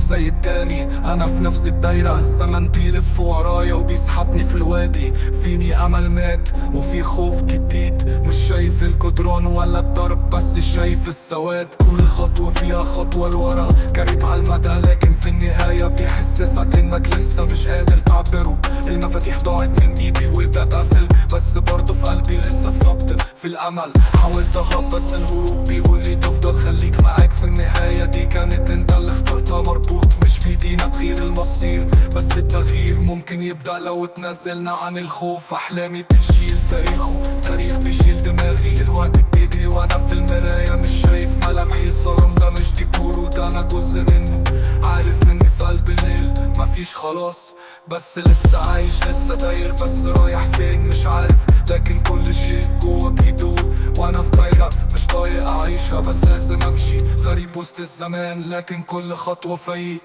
زي التاني، انا في نفس الدايرة، الزمن بيلف ورايا وبيسحبني في الوادي. فيني امل مات وفي خوف جديد، مش شايف الجدران ولا الضرب بس شايف السواد. كل خطوة فيها خطوة لورا، جريت على المدى لكن في النهاية بيحسسك انك لسه مش قادر تعبره. المفاتيح ضاعت من ايدي والباب قافل، بس برضه في قلبي لسه في نبض في الامل. حاولت اهرب بس الهروب بيقولي تفضل، خليك معاك في النهاية دي كانت انت اللي اخترتها. مربوط مش في ايدينا تغيير المصير، بس التغيير ممكن يبدأ لو اتنازلنا عن الخوف. احلامي بتشيل تاريخ بيشيل دماغي، الوقت بيجري وانا في المراية مش شايف ملامحي. الظلام ده مش ديكور وده انا جزء منه، عارف اني في قلب الليل مفيش خلاص، بس لسه عايش لسه داير، بس رايح فين مش عارف. لكن كل شيء جوا بيدور وانا في دايرة مش طايق اعيشها، بس لازم امشي غريب وسط الزمان، لكن كل خطوة فايق.